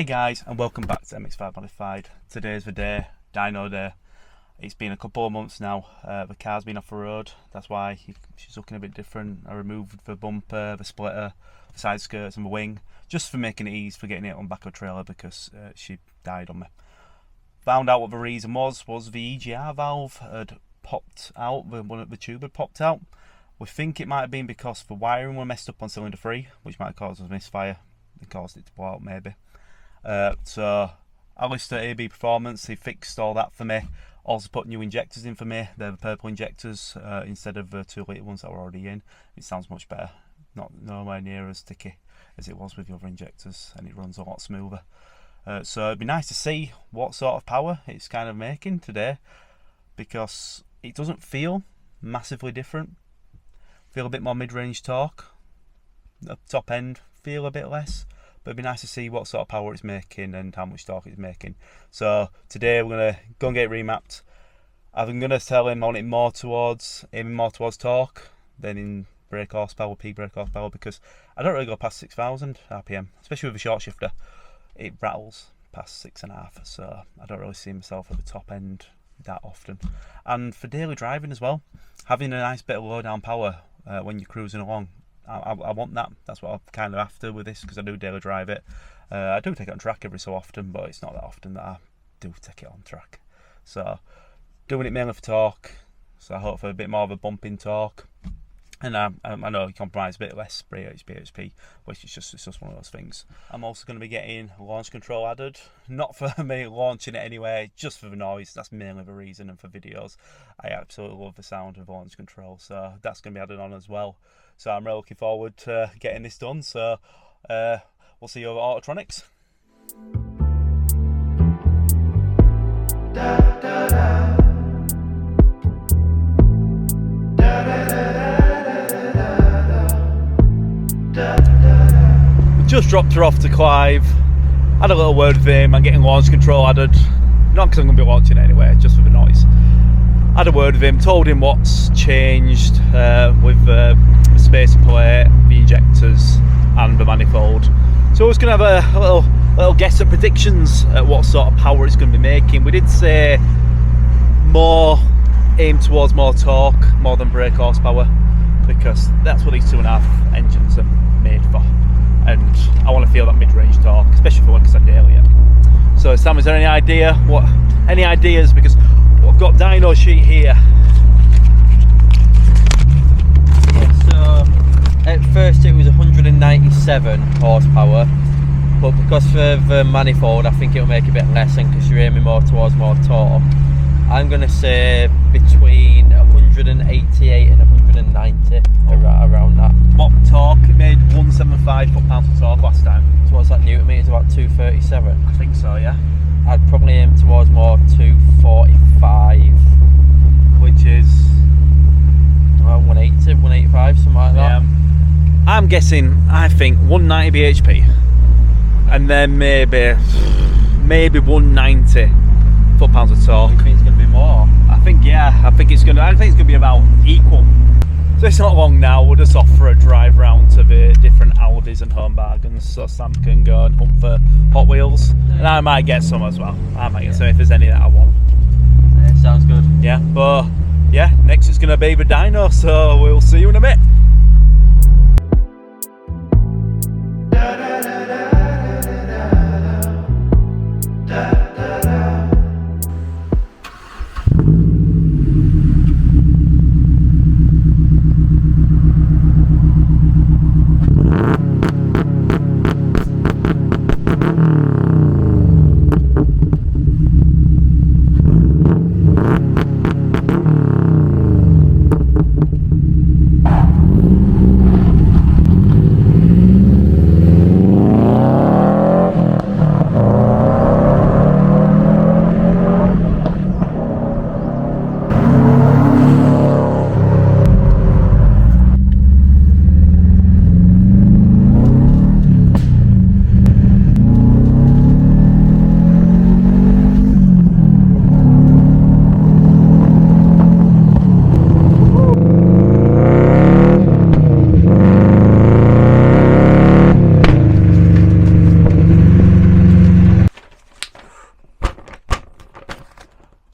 Hey guys, and welcome back to MX5 Modified. Today's the day, dyno day. It's been a couple of months now. The car's been off the road, that's why she's looking a bit different. I removed the bumper, the splitter, the side skirts and the wing, just for making it easy for getting it on back of a trailer because she died on me. Found out what the reason was the EGR valve had popped out, the tube had popped out. We think it might have been because the wiring were messed up on cylinder 3, which might cause a misfire and caused it to blow out maybe. So I listened to AB Performance, they fixed all that for me. Also put new injectors in for me. They're the purple injectors instead of the 2 litre ones that were already in. It sounds much better, nowhere near as sticky as it was with the other injectors, and it runs a lot smoother. So it'd be nice to see what sort of power it's kind of making today, because it doesn't feel massively different. Feel a bit more mid-range torque. The top end feel a bit less. But it'd be nice to see what sort of power it's making and how much torque it's making. So today we're going to go and get it remapped. I'm going to tell him on it aiming more towards torque than in brake horsepower, peak brake horsepower, because I don't really go past 6,000 RPM, especially with a short shifter. It rattles past 6.5, so I don't really see myself at the top end that often. And for daily driving as well, having a nice bit of low down power when you're cruising along, I want that. That's what I'm kind of after with this, because I do daily drive it. I do take it on track every so often, but it's not that often that I do take it on track. So doing it mainly for torque, so I hope for a bit more of a bumping torque. And I know you compromise a bit less BHP, which is just one of those things. I'm also going to be getting launch control added, not for me launching it anyway, just for the noise. That's mainly the reason, and for videos. I absolutely love the sound of launch control, so that's going to be added on as well. So I'm really looking forward to getting this done. So we'll see you over Autotronics. Just dropped her off to Clive, had a little word with him. I'm getting launch control added, not because I'm going to be launching it anyway, just for the noise. Had a word with him, told him what's changed with the spacer plate, the injectors and the manifold. So I was going to have a little guess at predictions at what sort of power it's going to be making. We did say more aimed towards more torque, more than brake horsepower, because that's what these 2.5 engines are made for. And I want to feel that mid-range torque, especially for one, because I daily it. So Sam, is there any ideas? Because I've got dyno sheet here. Yeah, so at first it was 197 horsepower, but because of the manifold, I think it'll make a bit less, and because you're aiming more towards more torque, I'm going to say between 188 and 190, around that. What torque? It made 175 foot-pounds of torque last time. So what's that Newton meters, about 237? I think so, yeah. I'd probably aim towards more 245. Which is? 180, 185, something like that. I'm guessing, I think 190 bhp. And then maybe 190 foot-pounds of torque. You think it's going to be more? I think it's going to be about equal. So it's not long now, we'll just offer a drive round to the different Aldis and Home Bargains, so Sam can go and hunt for Hot Wheels, and I might get some as well. I might get some if there's any that I want. Yeah, sounds good. Yeah, but yeah, next it's going to be the dyno, so we'll see you in a bit.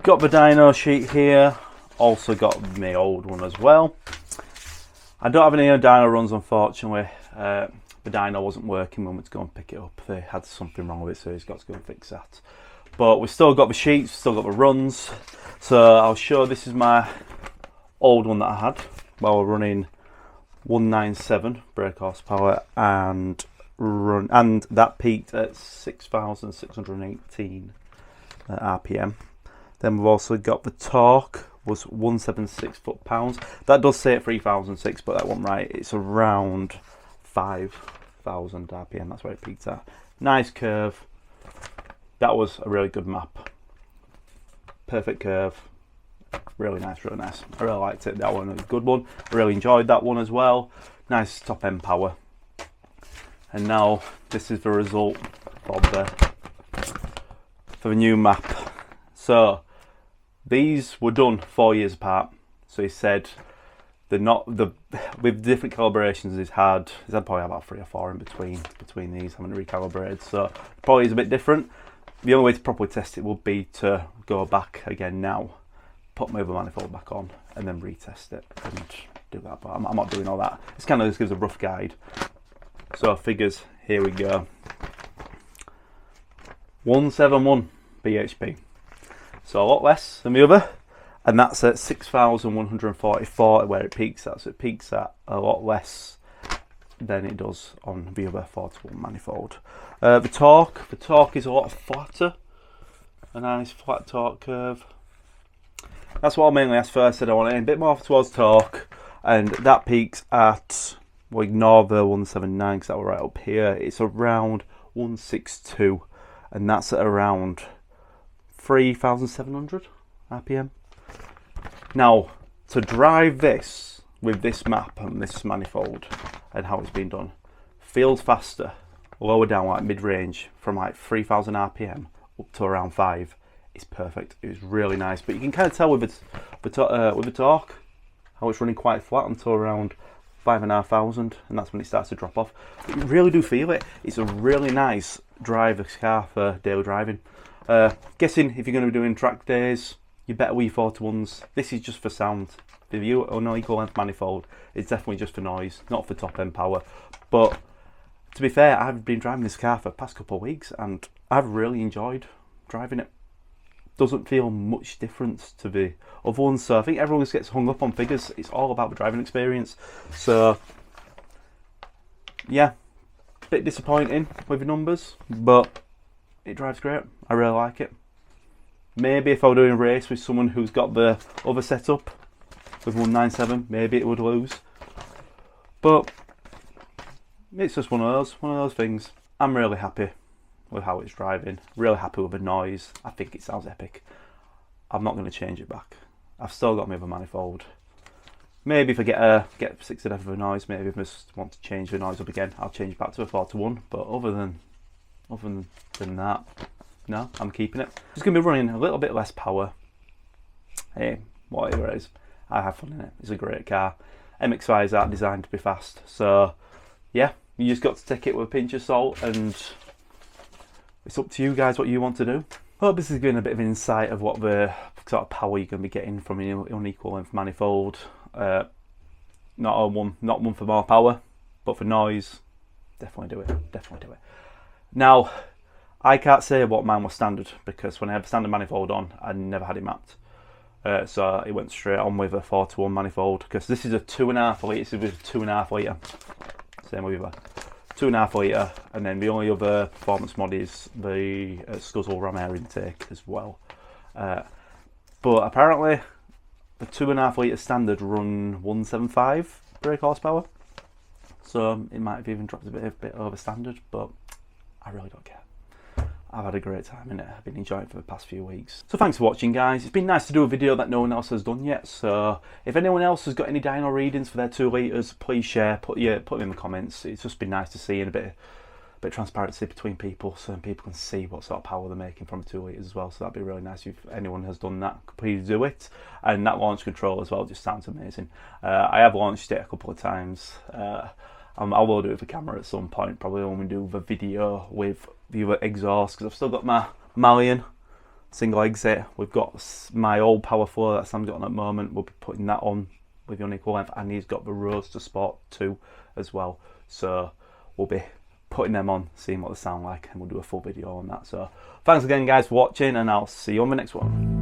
Got the dyno sheet here, also got my old one as well. I don't have any dyno runs, unfortunately. The dyno wasn't working when we went to go and pick it up. They had something wrong with it, so he's got to go and fix that. But we've still got the sheets, still got the runs. So I'll show, this is my old one that I had while we're running 197 brake horsepower and that peaked at 6,618 RPM. Then we've also got the torque was 176 foot-pounds. That does say at 3,006, but that wasn't right. It's around 5,000 RPM. That's where it peaked at. Nice curve. That was a really good map. Perfect curve. Really nice, really nice. I really liked it. That one was a good one. I really enjoyed that one as well. Nice top end power. And now this is the result of the new map. So these were done 4 years apart. So he said they're not with different calibrations he's had probably about 3 or 4 in between these. I haven't recalibrated, so probably is a bit different. The only way to properly test it would be to go back again now, put my other manifold back on, and then retest it and do that. But I'm not doing all that. This kind of just gives a rough guide. So figures, here we go. 171 bhp. So a lot less than the other, and that's at 6,144 where it peaks at. So it peaks at a lot less than it does on the other 4-to-1 manifold. The torque is a lot flatter, a nice flat torque curve. That's what I mainly asked for. I said I want it a bit more towards torque, and that peaks at, well, ignore the 179 because that was right up here. It's around 162, and that's at around 3,700 RPM. Now, to drive this with this map and this manifold and how it's been done, feels faster, lower down like mid-range from like 3,000 RPM up to around 5 is perfect. It was really nice, but you can kind of tell with the torque how it's running quite flat until around 5,500, and that's when it starts to drop off. But you really do feel it. It's a really nice drive car for daily driving. Guessing if you're going to be doing track days, you better wee 4-to-1s. This is just for sound. The UEL equal length manifold is definitely just for noise, not for top end power. But to be fair, I've been driving this car for the past couple of weeks and I've really enjoyed driving it. Doesn't feel much difference to the other ones, so I think everyone just gets hung up on figures. It's all about the driving experience. So yeah, bit disappointing with the numbers, but it drives great. I really like it. Maybe if I were doing a race with someone who's got the other setup with 197, maybe it would lose. But it's just one of those things. I'm really happy with how it's driving. Really happy with the noise. I think it sounds epic. I'm not going to change it back. I've still got my other manifold. Maybe if I get sick to death of the noise, maybe if I just want to change the noise up again, I'll change back to a 4-to-1. But other than that, no, I'm keeping it. It's going to be running a little bit less power. Hey, whatever it is, I have fun in it. It's a great car. MX-5s aren't designed to be fast, so yeah, you just got to take it with a pinch of salt, and it's up to you guys what you want to do. I hope this is giving a bit of an insight of what the sort of power you're going to be getting from an unequal length manifold. Not one for more power, but for noise, definitely do it. Definitely do it. Now, I can't say what mine was standard because when I had the standard manifold on, I never had it mapped. So it went straight on with a 4-to-1 manifold because this is a 2.5 litre. This is a 2.5 litre. Same with a 2.5 litre, and then the only other performance mod is the skuzzle ram air intake as well. But apparently, the 2.5 litre standard run 175 brake horsepower, so it might have even dropped a bit over standard, but I really don't care. I've had a great time in it. I've been enjoying it for the past few weeks. So thanks for watching, guys. It's been nice to do a video that no one else has done yet. So if anyone else has got any dyno readings for their 2 litres, please share. Put them in the comments. It's just been nice to see, and a bit of transparency between people, so people can see what sort of power they're making from 2 litres as well. So that'd be really nice if anyone has done that. Please do it. And that launch control as well just sounds amazing. I have launched it a couple of times. I will do it with the camera at some point, probably when we do the video with the exhaust, because I've still got my Malian single exit. We've got my old power flow that Sam's got on at the moment. We'll be putting that on with the unequal length, and he's got the Roadster Sport 2 as well. So we'll be putting them on, seeing what they sound like, and we'll do a full video on that. So thanks again guys for watching, and I'll see you on the next one.